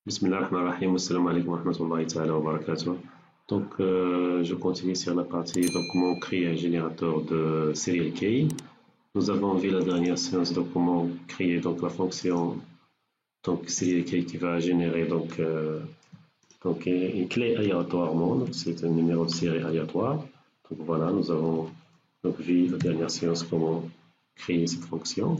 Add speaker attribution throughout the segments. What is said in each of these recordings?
Speaker 1: Bismillahirrahmanirrahim, assalamu alaikum wa rahmatullahi ta'ala wa barakatuh. Donc, je continue sur la partie donc, comment créer un générateur de serial key. Nous avons vu la dernière séance de comment créer donc la fonction donc serial key qui va générer donc une clé aléatoirement. Donc, c'est un numéro de série aléatoire. Donc voilà, nous avons donc vu la dernière séance comment créer cette fonction.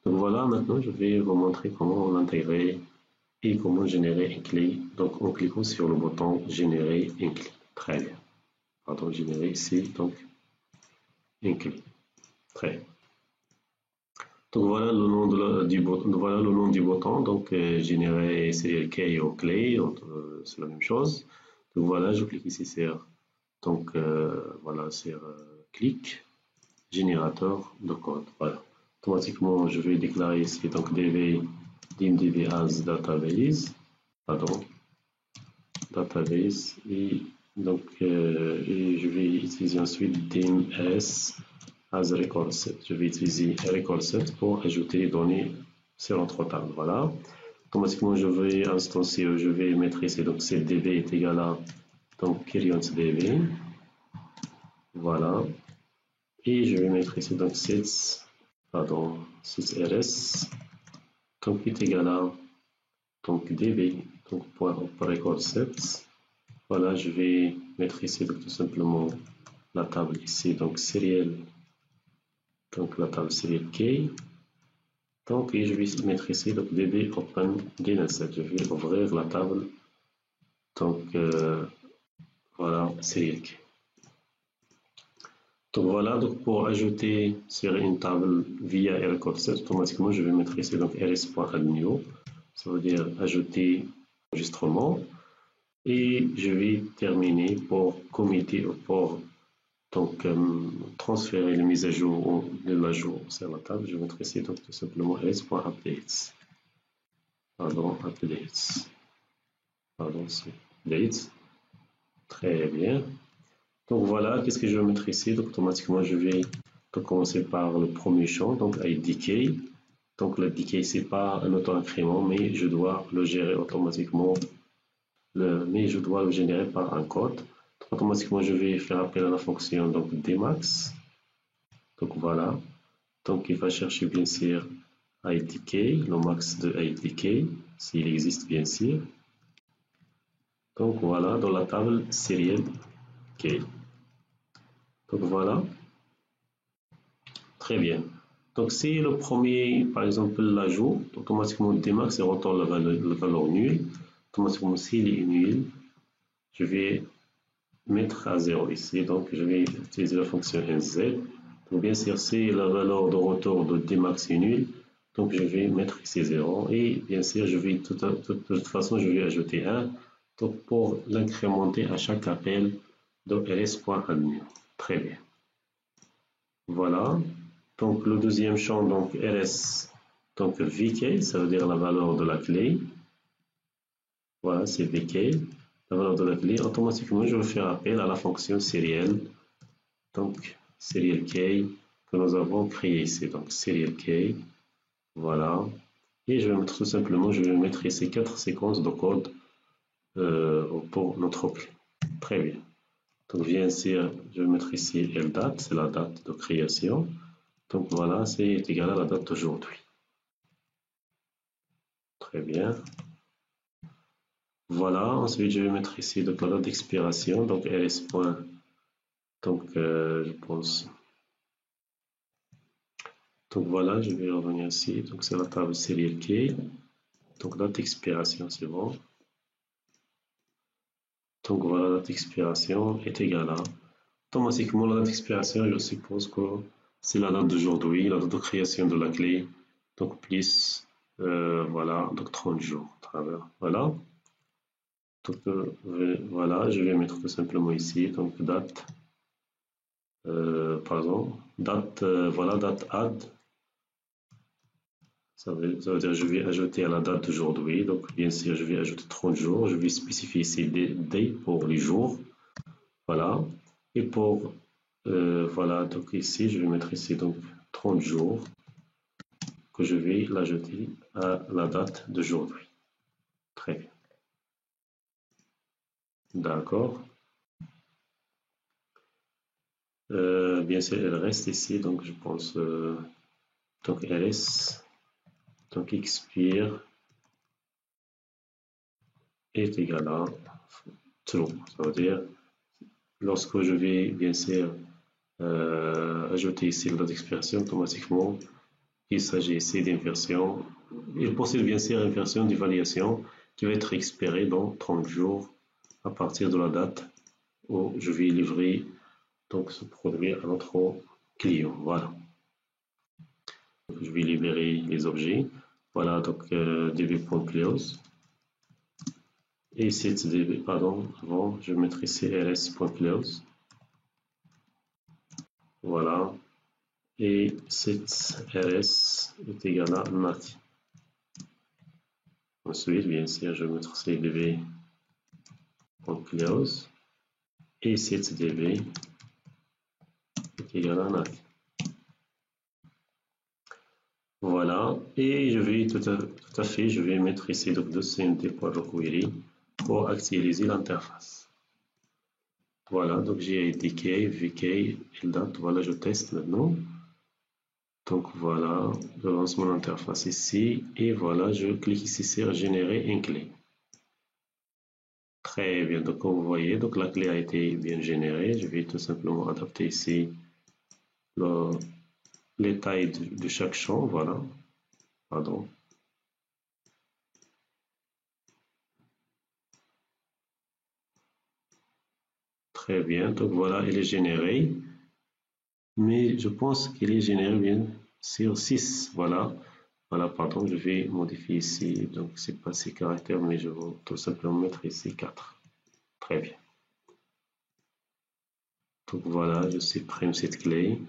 Speaker 1: Donc voilà, maintenant je vais vous montrer comment l'intégrer et comment générer une clé. Donc en cliquant sur le bouton générer une clé. Très bien. Pardon, générer ici donc une clé. Très bien. Donc voilà le nom du bouton. Donc générer serial key ou clé, c'est la même chose. Donc voilà, je clique ici sur donc voilà sur clic générateur de code. Voilà. Automatiquement, je vais déclarer ici donc DB as database. Pardon, database et donc et je vais utiliser ensuite dim as record set. Je vais utiliser record set pour ajouter les données sur notre table. Voilà. Automatiquement, je vais instancier, je vais mettre ici donc cdb est égal à donc db. Voilà. Et je vais mettre ici donc sets rs donc est égal à donc db donc point record set. Voilà, je vais mettre ici donc tout simplement la table ici donc serial, donc la table serial key. Donc et je vais mettre ici donc db open dataset. Je vais ouvrir la table donc voilà serial key. Donc voilà, donc pour ajouter sur une table via record set, automatiquement je vais mettre ici donc rs.addNew, ça veut dire ajouter enregistrement, et je vais terminer pour committer ou pour donc transférer les mises à jour de l'ajout sur la table. Je vais mettre ici donc tout simplement rs.updates. Pardon, updates. Pardon, c'est updates. Très bien. Donc voilà, qu'est-ce que je vais mettre ici? Donc automatiquement, je vais commencer par le premier champ, donc IDK. Donc le DK, c'est pas un auto-incrément, mais je dois le gérer automatiquement. Mais je dois le générer par un code. Donc, automatiquement, je vais faire appel à la fonction donc dmax. Donc voilà. Donc il va chercher bien sûr IDK, le max de IDK, s'il existe bien sûr. Donc voilà, dans la table serial key. Donc voilà. Très bien. Donc si le premier, par exemple, l'ajout, automatiquement dmax retourne la valeur nulle. Automatiquement s'il est nul, je vais mettre à 0 ici. Donc je vais utiliser la fonction nz. Donc bien sûr, si la valeur de retour de dmax est nulle, donc je vais mettre ici 0. Et bien sûr, je vais de toute façon, je vais ajouter 1. Donc pour l'incrémenter à chaque appel de rs.addNew. Très bien. Voilà. Donc le deuxième champ, donc rs, donc vk, ça veut dire la valeur de la clé. Voilà, c'est vk, la valeur de la clé. Automatiquement, je vais faire appel à la fonction serial, donc serial key que nous avons créé ici. Donc serial key, voilà. Et je vais mettre tout simplement, je vais mettre ici 4 séquences de code pour notre clé. Très bien. Donc bien sûr, je vais mettre ici ldate, c'est la date de création. Donc voilà, c'est égal à la date d'aujourd'hui. Très bien. Voilà, ensuite je vais mettre ici donc la date d'expiration, donc rs. Donc je pense. Donc voilà, je vais revenir ici. Donc c'est la table serial key. Donc date d'expiration, c'est bon. Donc voilà, la date d'expiration est égale à. Automatiquement, la date d'expiration, je suppose que c'est la date d'aujourd'hui, la date de création de la clé. Donc plus, voilà, donc 30 jours. Voilà. Donc voilà, je vais mettre tout simplement ici, donc date, pardon, date, voilà, date add. Ça veut dire que je vais ajouter à la date d'aujourd'hui, donc bien sûr je vais ajouter 30 jours, je vais spécifier ici day pour les jours, voilà, et pour, voilà, donc ici je vais mettre ici donc 30 jours, que je vais l'ajouter à la date d'aujourd'hui. Très bien. D'accord. Bien sûr, elle reste ici, donc je pense, donc ls, donc expire est égal à true. Ça veut dire, lorsque je vais bien sûr ajouter ici la date d'expiration, automatiquement, il s'agit ici d'une version, il possède bien sûr une version d'évaluation qui va être expirée dans 30 jours à partir de la date où je vais livrer donc ce produit à notre client. Voilà. Je vais libérer les objets. Voilà, donc db.close. Et cette db, pardon, avant, je vais mettre ici ls.close. Voilà. Et cette rs est égal à nati. Ensuite, bien sûr, je vais mettre cdb.close. Et cette db est égal à nati. Voilà, et je vais tout à fait, je vais mettre ici donc de cmd.jQuery pour actualiser l'interface. Voilà, donc j'ai dk, vk, ldate, voilà, je teste maintenant. Donc voilà, je lance mon interface ici, et voilà, je clique ici sur générer une clé. Très bien, donc comme vous voyez, donc la clé a été bien générée. Je vais tout simplement adapter ici les tailles de chaque champ, voilà, pardon. Très bien, donc voilà, elle est générée. Mais je pense qu'il est généré bien sur 6. Voilà. Voilà, pardon, je vais modifier ici. Donc, c'est pas 6 caractères, mais je vais tout simplement mettre ici 4. Très bien. Donc voilà, je supprime cette clé.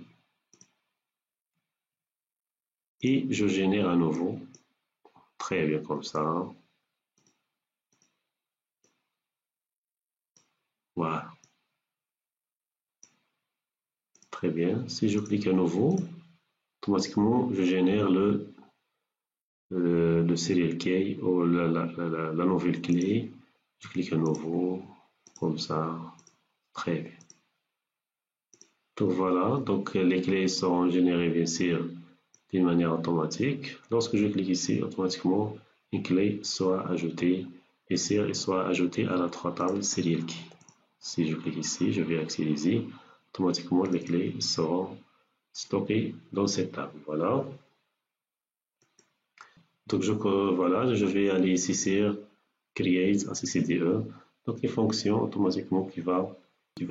Speaker 1: Et je génère à nouveau. Très bien, comme ça. Voilà. Très bien. Si je clique à nouveau, automatiquement, je génère le serial key ou la nouvelle clé. Je clique à nouveau, comme ça. Très bien. Donc voilà, donc les clés seront générées bien sûr d'une manière automatique. Lorsque je clique ici, automatiquement, une clé sera ajoutée et sera ajoutée à la 3 tables serial key. Si je clique ici, je vais accélérer, automatiquement les clés seront stockées dans cette table. Voilà. Donc voilà, je vais aller ici sur Create ACCDE. Donc les fonctions automatiquement qui va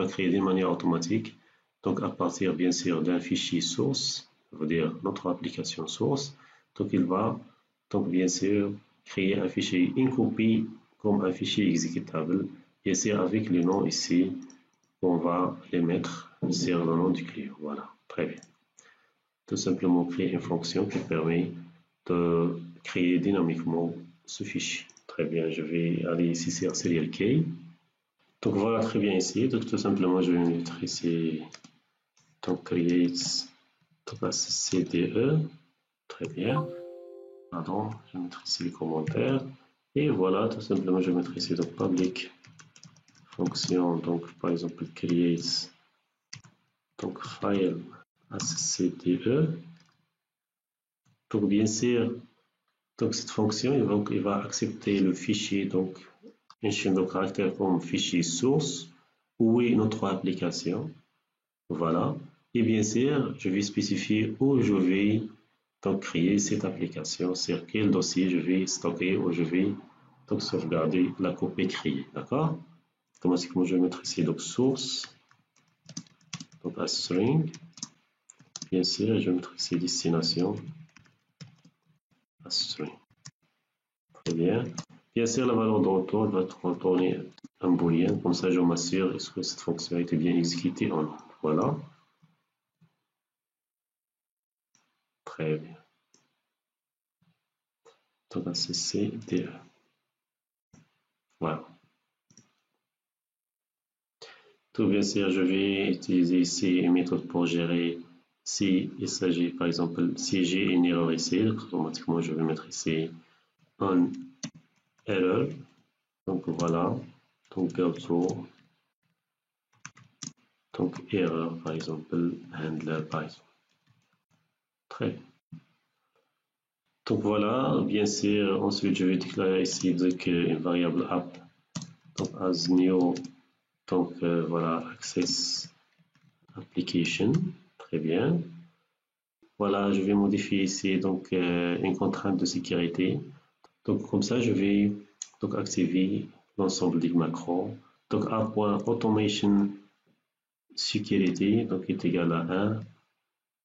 Speaker 1: créer d'une manière automatique. Donc à partir bien sûr d'un fichier source, ça veut dire notre application source. Donc il va donc bien sûr créer un fichier, une copie comme un fichier exécutable. Bien sûr avec le nom ici, on va les mettre sur le nom du client. Voilà, très bien. Tout simplement créer une fonction qui permet de créer dynamiquement ce fichier. Très bien, je vais aller ici sur serial key. Donc voilà, très bien ici. Donc tout simplement, je vais mettre ici donc create CDE. Très bien. Pardon, je vais mettre ici les commentaires. Et voilà, tout simplement, je vais mettre ici donc public fonction. Donc par exemple, create donc file ACCDE. Donc bien sûr, donc cette fonction, il va accepter le fichier, donc une chaîne de caractères comme fichier source, où est notre application. Voilà. Et bien sûr, je vais spécifier où je vais donc créer cette application, sur quel dossier je vais stocker ou je vais donc sauvegarder la copie créée. D'accord? Automatiquement, je vais mettre ici donc source, donc un string. Bien sûr, je vais mettre ici destination, un string. Très bien. Bien sûr, la valeur de retour va être retournée un booléen. Comme ça, je m'assure est-ce que cette fonction a été bien exécutée ou non. Voilà. Très bien. Donc, CCDE. Voilà. Tout bien sûr, je vais utiliser ici une méthode pour gérer si il s'agit, par exemple, si j'ai une erreur ici, automatiquement, je vais mettre ici un erreur. Donc, voilà. donc go-to, donc erreur par exemple, handler par exemple. Très bien. Donc voilà, bien sûr, ensuite je vais déclarer ici donc, une variable app, donc as new, donc voilà, access application, très bien. Voilà, je vais modifier ici donc une contrainte de sécurité. Donc comme ça, je vais donc activer l'ensemble des macros. Donc a.automation security donc est égal à 1.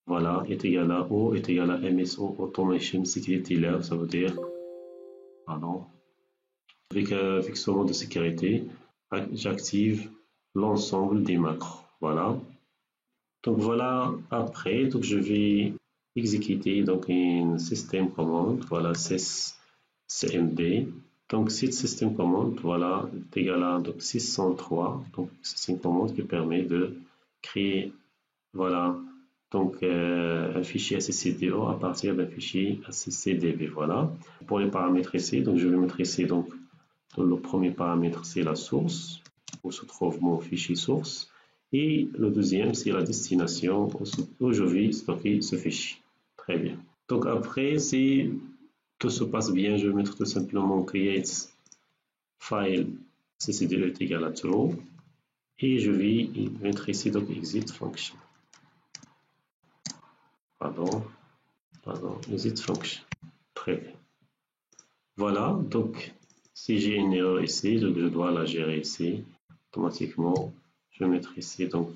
Speaker 1: Voilà, est égal à O est égal à MSO automation security level, ça veut dire, pardon, avec ce mode de sécurité, j'active l'ensemble des macros. Voilà. Donc voilà, après, donc je vais exécuter donc une système commande, voilà, cmd. Donc cette système commande, voilà, est égal à donc 603. Donc c'est une commande qui permet de créer, voilà, donc un fichier accdo à partir d'un fichier accdb. Voilà. Pour les paramètres ici, donc je vais mettre ici donc le premier paramètre c'est la source où se trouve mon fichier source. Et le deuxième, c'est la destination où je vais stocker ce fichier. Très bien. Donc après, si tout se passe bien, je vais mettre tout simplement create file ccd est égal à true. Et je vais mettre ici donc exit function. Pardon, exit function. Très bien. Voilà, donc si j'ai une erreur ici, donc je dois la gérer ici. Automatiquement, je vais mettre ici donc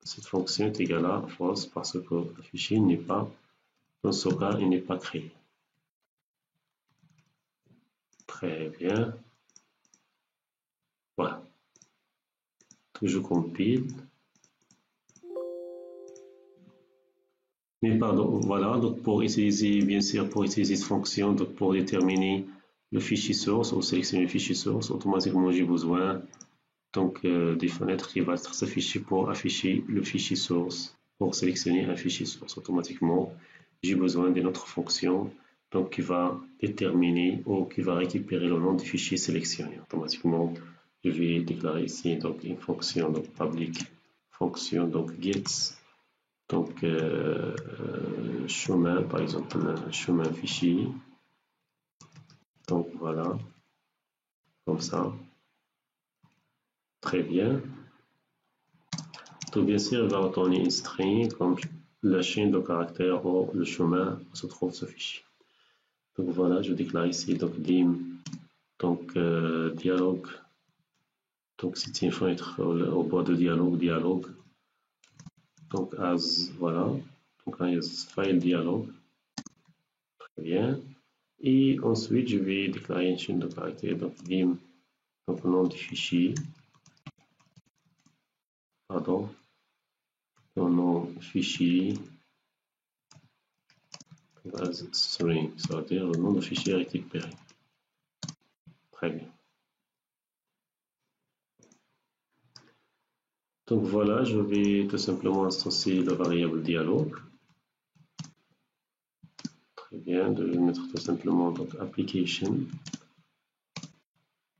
Speaker 1: cette fonction est égale à false parce que le fichier n'est pas, dans ce cas, il n'est pas créé. Très bien. Voilà. Je compile. Mais pardon, voilà. Donc pour utiliser, bien sûr, pour utiliser cette fonction, donc pour déterminer le fichier source ou sélectionner le fichier source, automatiquement j'ai besoin donc des fenêtres qui vont être s'afficher pour afficher le fichier source. Pour sélectionner un fichier source, automatiquement, j'ai besoin d'une autre fonction donc qui va déterminer ou qui va récupérer le nom du fichier sélectionné. Automatiquement, je vais déclarer ici donc une fonction donc public fonction donc get donc chemin par exemple chemin fichier. Donc voilà, comme ça. Très bien. Donc bien sûr, il va retourner une string comme la chaîne de caractères ou le chemin où se trouve ce fichier. Donc voilà, je déclare ici donc dim donc dialogue. Donc c'est une fenêtre au bord de dialogue. Donc as voilà, donc as file dialogue. Très bien. Et ensuite je vais déclarer une chaîne de caractères donc dim donc le nom du fichier. Pardon. Le nom du fichier. As string, ça veut dire le nom du fichier récupéré. Très bien. Donc voilà, je vais tout simplement instancier la variable dialogue. Très bien, je vais mettre tout simplement donc application.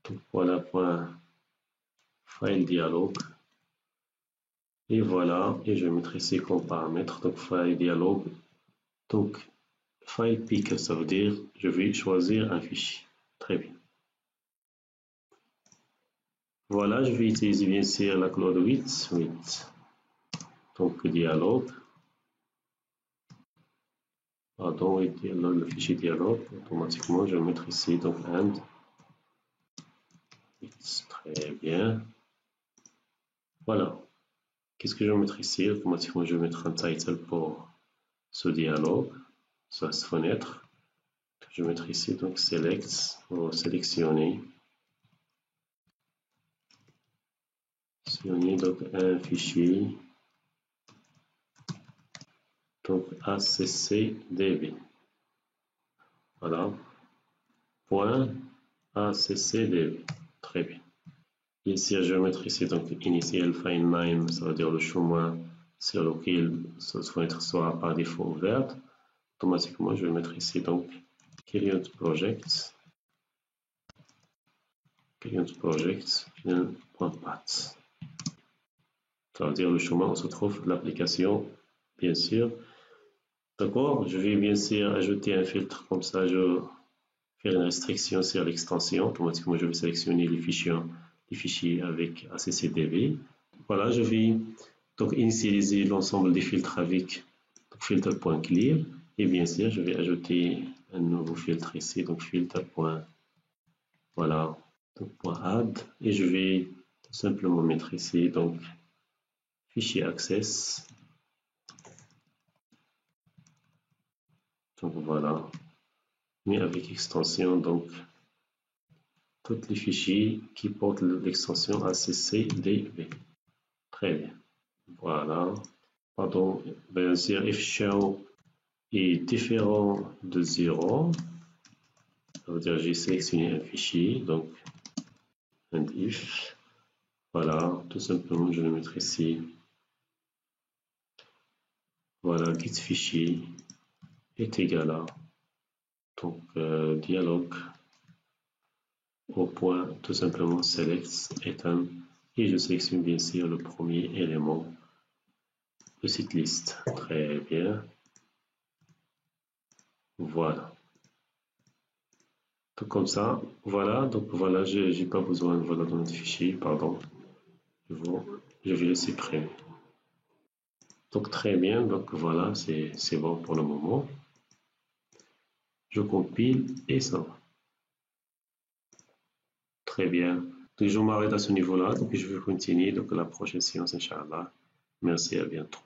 Speaker 1: Donc voilà, point file dialogue. Et voilà, et je vais mettre ici comme paramètre donc file dialogue. Donc file picker, ça veut dire je vais choisir un fichier. Très bien. Voilà, je vais utiliser bien sûr la clause 8. Donc dialogue. Pardon, le fichier dialogue. Automatiquement, je vais mettre ici donc and. Très bien. Voilà. Qu'est-ce que je vais mettre ici? Automatiquement, je vais mettre un title pour ce dialogue, cette fenêtre. Je vais mettre ici donc select pour sélectionner. Sélectionner donc un fichier. Donc accdb. Voilà. Point accdb. Très bien. Ici, je vais mettre ici donc initial file name, ça veut dire le chemin sur lequel cette fenêtre sera par défaut ouverte. Automatiquement, je vais mettre ici donc create project. Client Project, final.path. Ça veut dire le chemin où se trouve l'application, bien sûr. D'accord, je vais bien sûr ajouter un filtre, comme ça je faire une restriction sur l'extension. Automatiquement, je vais sélectionner les fichiers avec ACCDB. Voilà, je vais donc initialiser l'ensemble des filtres avec filtre.clear. Et bien sûr, je vais ajouter un nouveau filtre ici, donc filtre. Voilà, donc .add. Et je vais tout simplement mettre ici, donc fichier access. Donc voilà, mais avec extension, donc tous les fichiers qui portent l'extension ACCDB. Très bien. Voilà. Pardon, bien sûr, if show est différent de 0. Ça veut dire que j'ai sélectionné un fichier, donc and if. Voilà, tout simplement, je vais mettre ici. Voilà, get fichier est égal à donc dialogue au point tout simplement select item et je sélectionne bien sûr le premier élément de cette liste. Très bien. Voilà. Donc comme ça, voilà. Donc voilà, j'ai pas besoin voilà, de notre fichier, pardon. Je vais le supprimer. Donc très bien. Donc voilà, c'est bon pour le moment. Je compile et ça va. Très bien. Donc je m'arrête à ce niveau-là. Donc je vais continuer donc la prochaine séance, Inch'Allah. Merci, à bientôt.